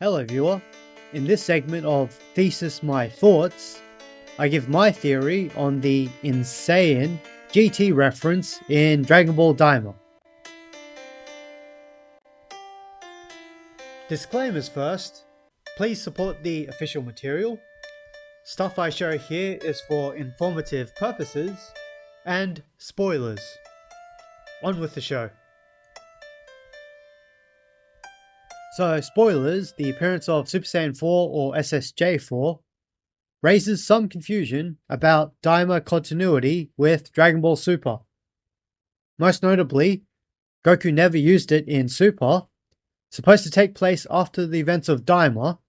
Hello viewer, in this segment of Thesis My Thoughts, I give my theory on the Insaiyan GT reference in Dragonball Daima. Disclaimers first, please support the official material. Stuff I show here is for informative purposes, and spoilers. On with the show. So, spoilers, the appearance of Super Saiyan 4 or SSJ4 raises some confusion about Daima continuity with Dragon Ball Super. Most notably, Goku never used it in Super, supposed to take place after the events of Daima,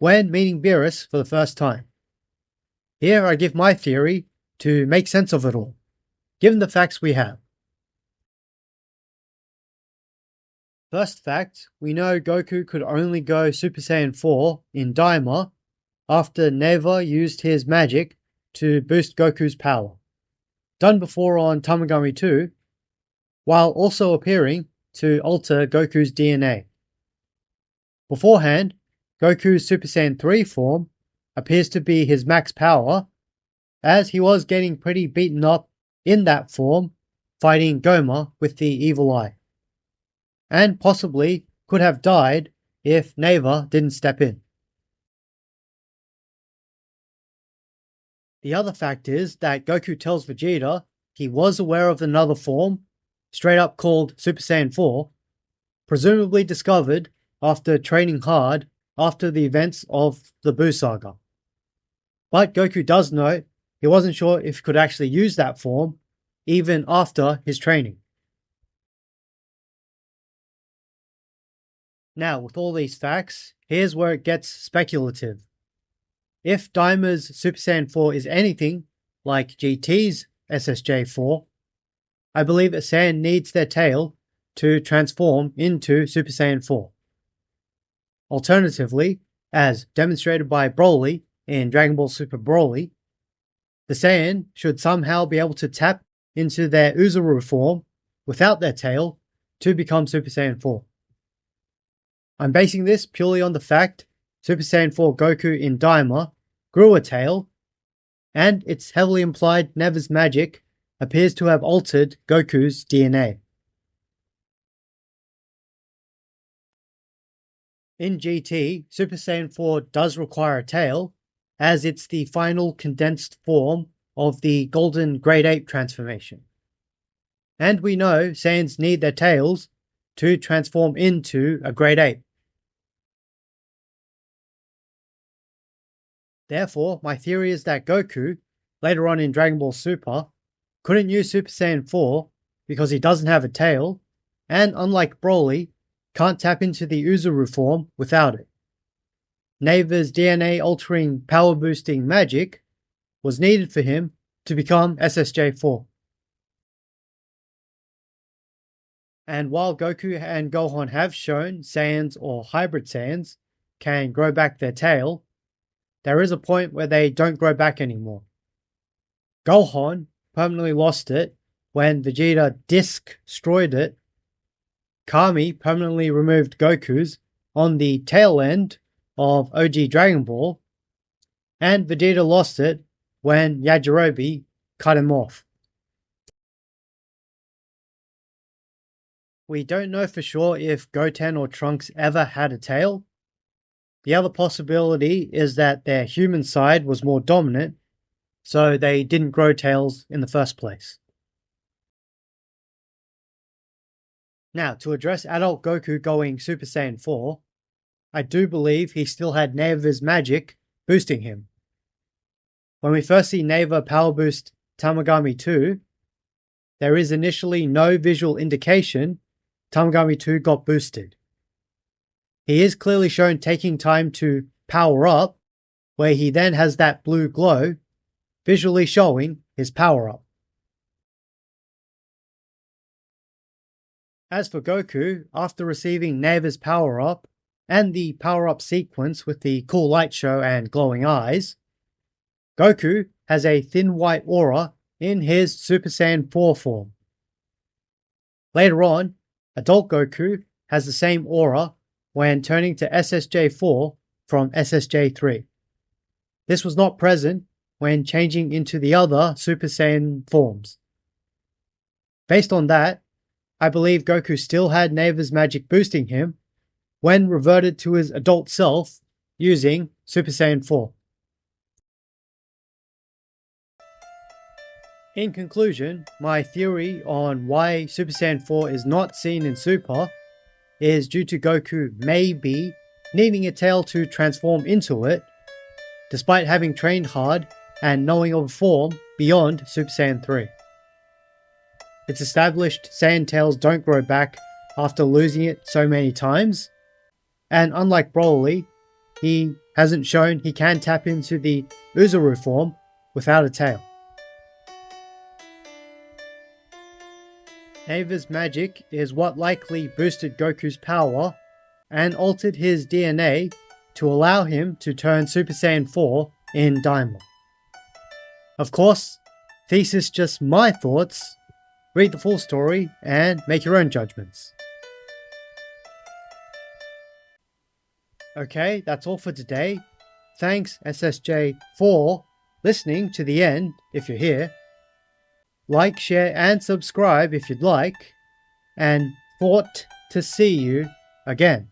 when meeting Beerus for the first time. Here I give my theory to make sense of it all, given the facts we have. First fact, we know Goku could only go Super Saiyan 4 in Daima after Neva used his magic to boost Goku's power, done before on Tamagami 2, while also appearing to alter Goku's DNA. Beforehand, Goku's Super Saiyan 3 form appears to be his max power, as he was getting pretty beaten up in that form, fighting Goma with the evil eye, and possibly could have died if Neva didn't step in. The other fact is that Goku tells Vegeta he was aware of another form, straight up called Super Saiyan 4, presumably discovered after training hard after the events of the Buu saga. But Goku does note he wasn't sure if he could actually use that form even after his training. Now, with all these facts, here's where it gets speculative. If Daima's Super Saiyan 4 is anything like GT's SSJ4, I believe a Saiyan needs their tail to transform into Super Saiyan 4. Alternatively, as demonstrated by Broly in Dragon Ball Super Broly, the Saiyan should somehow be able to tap into their Uzuru form without their tail to become Super Saiyan 4. I'm basing this purely on the fact Super Saiyan 4 Goku in Daima grew a tail, and it's heavily implied Neva's magic appears to have altered Goku's DNA. In GT, Super Saiyan 4 does require a tail, as it's the final condensed form of the Golden Great Ape transformation. And we know Saiyans need their tails to transform into a Great Ape. Therefore, my theory is that Goku, later on in Dragon Ball Super, couldn't use Super Saiyan 4 because he doesn't have a tail, and unlike Broly, can't tap into the Uzuru form without it. Neva's DNA-altering power-boosting magic was needed for him to become SSJ4. And while Goku and Gohan have shown Saiyans or hybrid Saiyans can grow back their tail, there is a point where they don't grow back anymore. Gohan permanently lost it when Vegeta destroyed it. Kami permanently removed Goku's on the tail end of OG Dragon Ball, and Vegeta lost it when Yajirobe cut him off. We don't know for sure if Goten or Trunks ever had a tail. The other possibility is that their human side was more dominant, so they didn't grow tails in the first place. Now, to address adult Goku going Super Saiyan 4, I do believe he still had Neva's magic boosting him. When we first see Neva power boost Tamagami 2, there is initially no visual indication Tamagami 2 got boosted. He is clearly shown taking time to power up, where he then has that blue glow, visually showing his power up. As for Goku, after receiving Neva's power up, and the power up sequence with the cool light show and glowing eyes, Goku has a thin white aura in his Super Saiyan 4 form. Later on, adult Goku has the same aura when turning to SSJ4 from SSJ3. This was not present when changing into the other Super Saiyan forms. Based on that, I believe Goku still had Nava's magic boosting him when reverted to his adult self using Super Saiyan 4. In conclusion, my theory on why Super Saiyan 4 is not seen in Super is due to Goku maybe needing a tail to transform into it, despite having trained hard and knowing of a form beyond Super Saiyan 3. It's established Saiyan tails don't grow back after losing it so many times, and unlike Broly, he hasn't shown he can tap into the Uzaru form without a tail. Nava's magic is what likely boosted Goku's power and altered his DNA to allow him to turn Super Saiyan 4 in Daima. Of course, Thesis just my thoughts. Read the full story and make your own judgments. Okay, that's all for today. Thanks SSJ for listening to the end if you're here. Like, share and subscribe if you'd like. And thought to see you again.